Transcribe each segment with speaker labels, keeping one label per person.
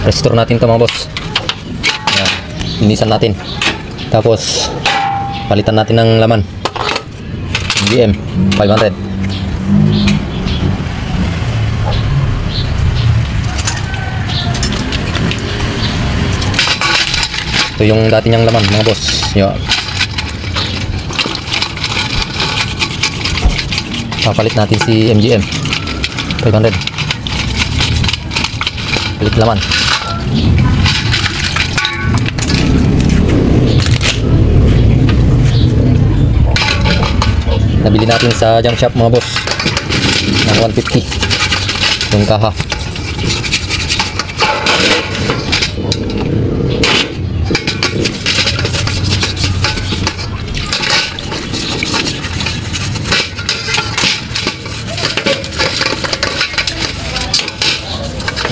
Speaker 1: Restore natin to mga boss. Yan. Linisan natin. Tapos palitan natin ng laman. MGM 500. Ito yung dati niyang laman mga boss. Yan. Papalit natin si MGM 500. Palit laman. Nabili natin sa junk shop mga boss ng 150 yung kaha.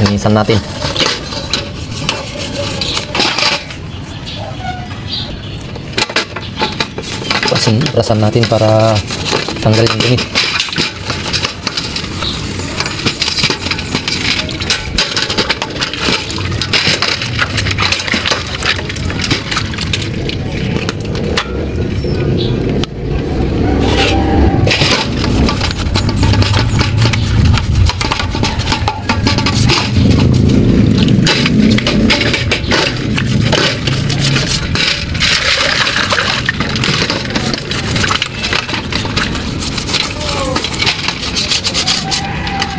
Speaker 1: Linisan natin. Brasan natin para tanggal yung dumi.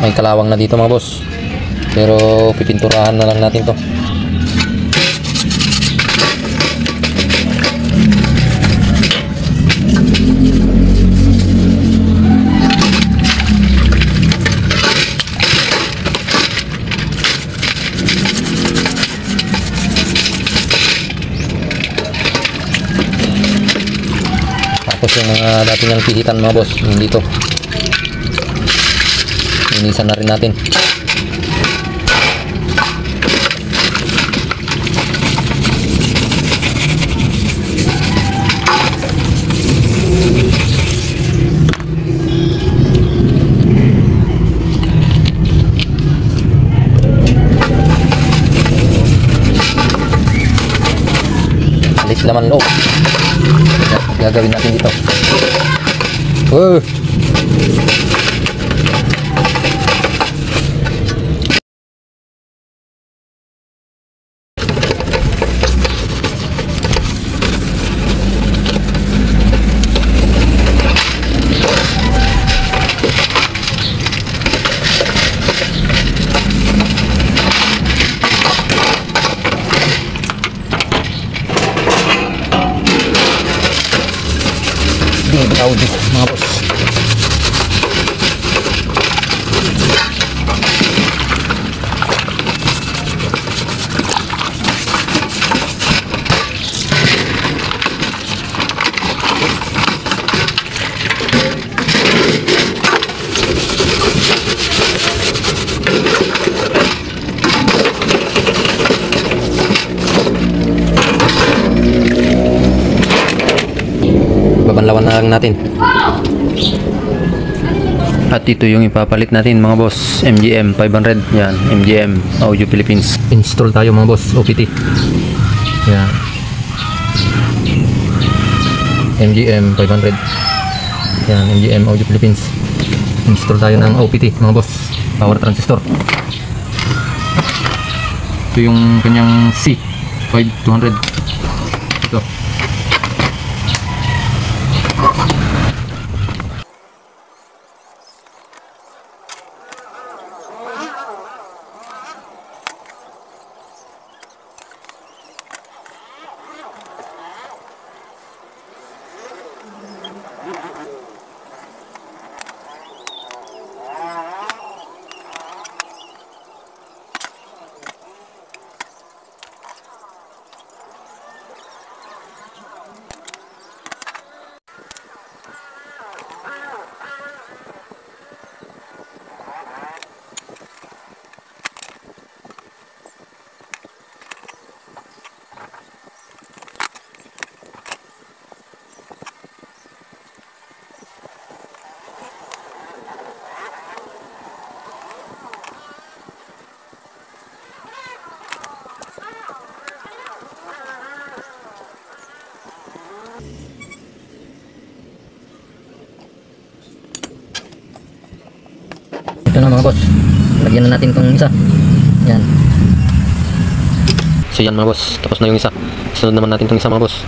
Speaker 1: May kalawang na dito mga boss, pero pipinturahan na lang natin to. Tapos yung mga dati niyang pihitan mga boss, yung dito linisan na rin natin. Alis laman loob. Gagawin natin dito. Audi mga boss. Babanlawan na lang natin. At ito yung ipapalit natin mga boss, MGM 500. Yan, MGM Audio Philippines. Install tayo mga boss, OPT. Yan, MGM 500. Yan, MGM Audio Philippines. Install tayo ng OPT mga boss, power transistor. Ito yung kanyang C5200. Ito. boss. Lagyan na natin tong isa. Yan. So yan mga boss, tapos na yung isa. Sunod naman natin tong isa mga boss.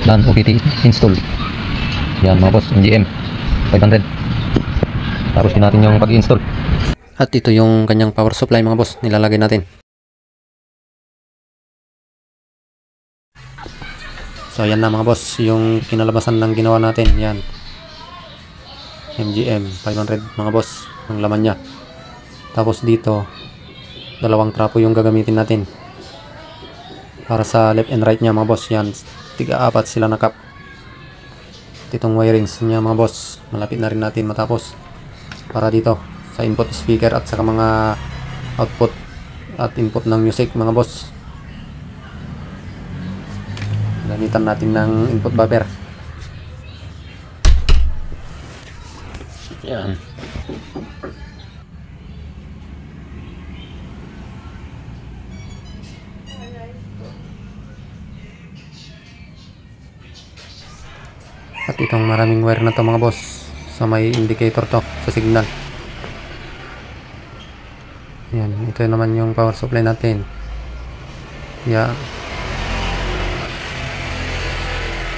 Speaker 1: Dan OPT install. Yan mga boss, MGM 500. Tapos din natin yung pag-install. At ito yung kanyang power supply mga boss, nilalagay natin. So yan na mga boss, yung kinalabasan ng ginawa natin. Yan, MGM 500 mga boss, ang laman nya. Tapos dito, dalawang trapo yung gagamitin natin para sa left and right nya mga boss. Yan, tiga-apat sila na cap. Itong wirings niya mga boss, malapit na rin natin matapos. Para dito sa input speaker at saka mga output at input ng music mga boss. Gamitan natin ng input buffer. Yan. At itong maraming wire na to mga boss, sa may indicator to sa signal. Yan, ito naman yung power supply natin. Yan.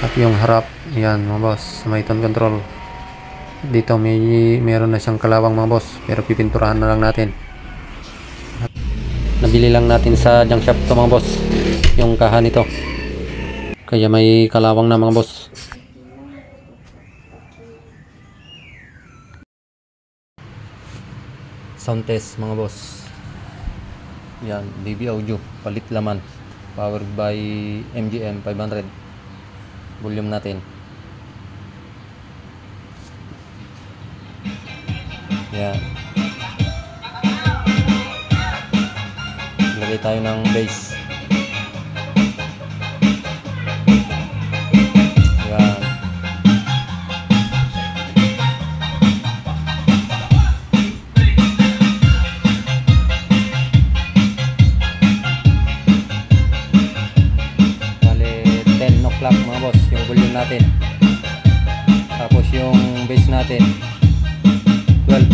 Speaker 1: At yung harap, yan mga boss, sa may tone control. Dito meron na siyang kalawang mga boss, pero pipinturahan na lang natin. At nabili lang natin sa junk shop to mga boss, yung kaha nito. Kaya may kalawang na mga boss. Sound test mga boss. Yan, DB audio, palit laman, powered by MGM 500. Volume natin. Yan. Lagay tayo ng bass. Yan. Mga boss, yung volume natin. Tapos yung bass natin 12.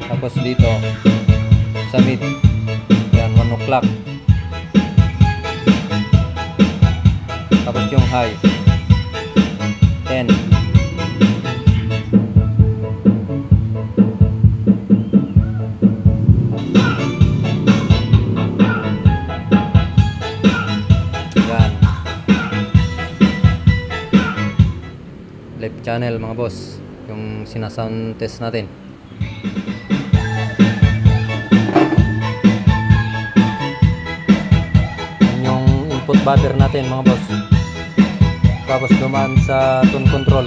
Speaker 1: Tapos dito sa mid, yan 1 o'clock. Tapos yung high 10. Left channel mga boss, yung sinasound test natin. Yung input buffer natin mga boss. Tapos dumaan sa tone control.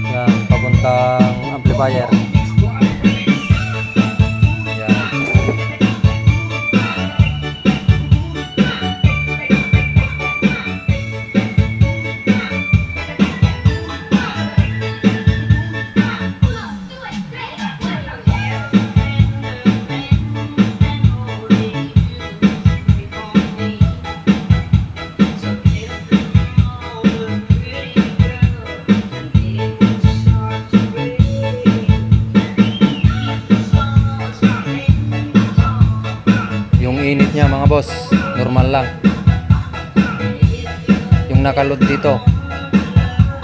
Speaker 1: Yan, papuntang amplifier. Init niya mga boss, normal lang. Yung nakaload dito,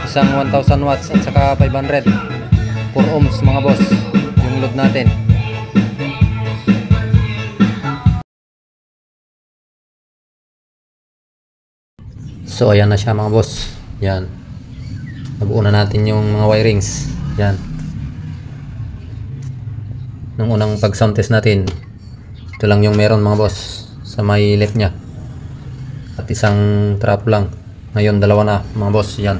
Speaker 1: isang 1000 watts at saka 500 4 ohms mga boss, yung load natin. So ayan na siya mga boss. Yan, nabuo na natin yung mga wirings. Yan, nung unang pag sound test natin, ito lang yung meron mga boss sa may left nya. At isang trap lang. Ngayon dalawa na mga boss. Yan,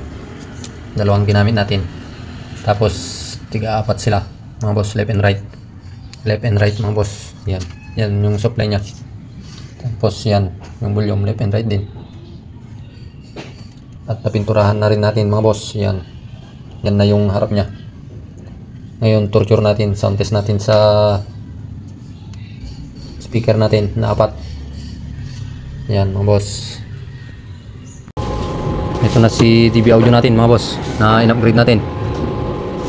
Speaker 1: dalawang ginamit natin. Tapos tiga-apat sila. mga boss, left and right. Left and right mga boss. Yan. Yan yung supply niya. Tapos yan, yung volume left and right din. At napinturahan na rin natin mga boss. Yan. Yan na yung harap niya. Ngayon, torture natin, sound test natin sa speaker natin na 4. Yan mga boss. Ito na si DB audio natin mga boss, na in-upgrade natin.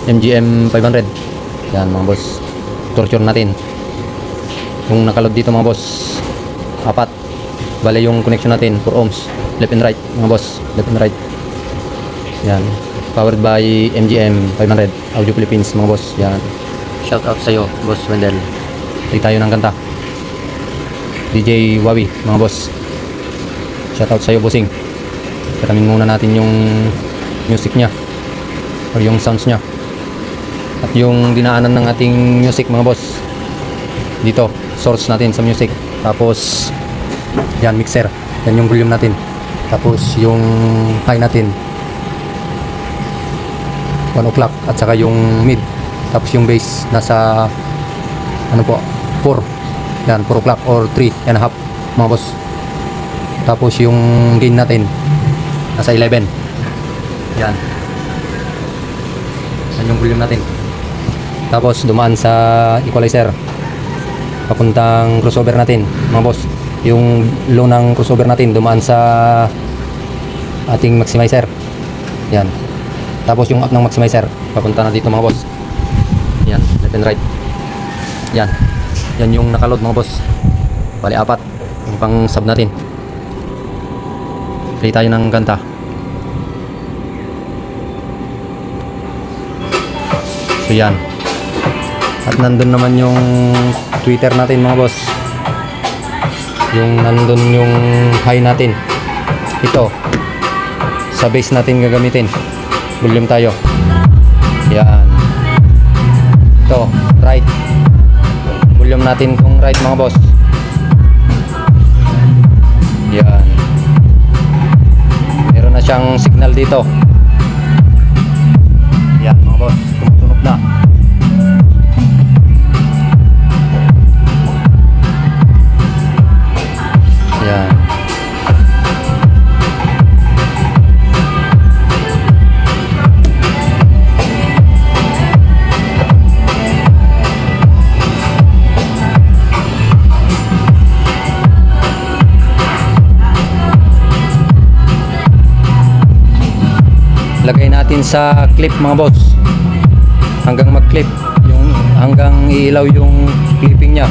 Speaker 1: MGM 500. Yan mga boss. Torture natin. Yung nakaload dito mga boss, 4. Bale yung connection natin 4 ohms. Left and right mga boss. Left and right. Yan. Powered by MGM 500 Audio Philippines mga boss. Yan. Shout out sa'yo boss Wendell. Play tayo ng kanta. DJ Wawi mga boss. Shout out sa'yo bossing. Karamin muna natin yung music nya or yung sounds nya at yung dinaanan ng ating music mga boss. Dito source natin sa music, tapos yan mixer, yan yung volume natin, tapos yung high natin 1 o'clock at saka yung mid, tapos yung bass nasa ano po 4, yan 4 o'clock or 3 and a half mga boss. Tapos yung gain natin nasa 11. Yan. Yan yung volume natin. Tapos dumaan sa equalizer papuntang crossover natin mga boss. Yung low ng crossover natin dumaan sa ating maximizer. Yan. Tapos yung up ng maximizer papunta na dito mga boss. Yan, left and right. Yan. Yan yung nakaload mga boss. Bali 4 yung pang sub natin. Play tayo ng kanta. So yan. At nandun naman yung Twitter natin mga boss. Yung nandun yung high natin. Ito. Sa base natin gagamitin. Volume tayo. Yan. Ito. Right. Volume natin kung right mga boss. Yan. Na siyang signal dito. Yan mga boss, tumutunog na. Yan. Lagay natin sa clip mga boss hanggang mag clip, yung hanggang iilaw yung clipping nya.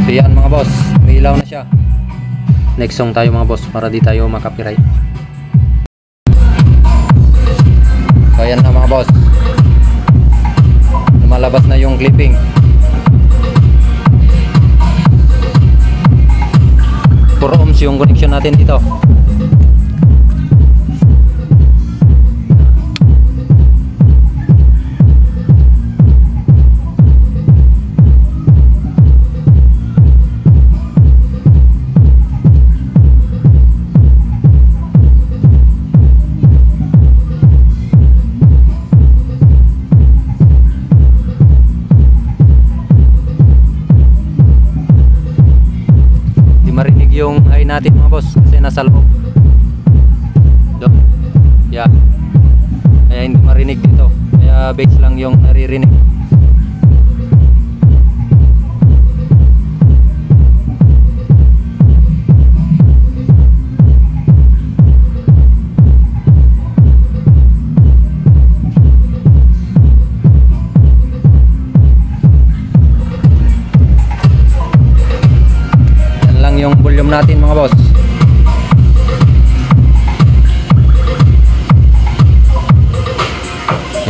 Speaker 1: So yan mga boss, may ilaw na siya. Next song tayo mga boss para di tayo makapiright. So yan na mga boss, lumalabas na yung clipping. 4 ohms yung connection natin dito. Marinig yung high natin mga boss kasi nasa loob. Yeah. Kaya hindi marinig dito. Kaya bass lang yung naririnig. Yung volume natin mga boss.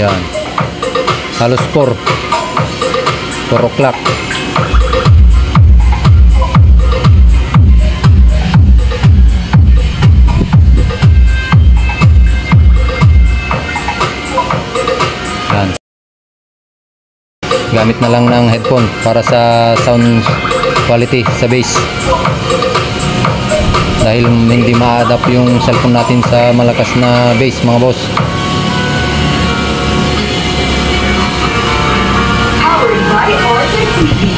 Speaker 1: Yan. Halos 4 o'clock. Yan. Gamit na lang ng headphone para sa sound quality sa bass. dahil hindi ma-adapt yung cellphone natin sa malakas na base mga boss.
Speaker 2: Powered by Orbit TV.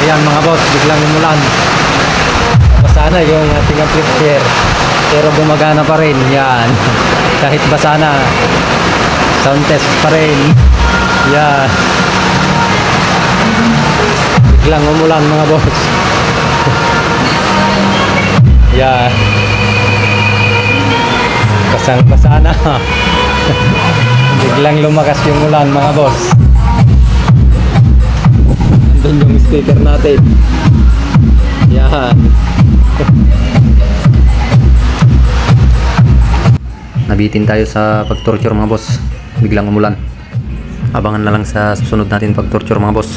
Speaker 1: Ayan mga boss, biglang umulan. Basa na yung ating amplifier, pero gumagana pa rin. Yan. Kahit basa na, sound test pa rin. Yan. Biglang umulan mga boss. Yan. Basang basa na. Biglang lumakas yung ulan mga boss. Nandun yung sticker natin. Yan. Nabitin tayo sa pag-torture mga boss. Biglang umulan. Abangan na lang sa susunod natin pag-torture mga boss.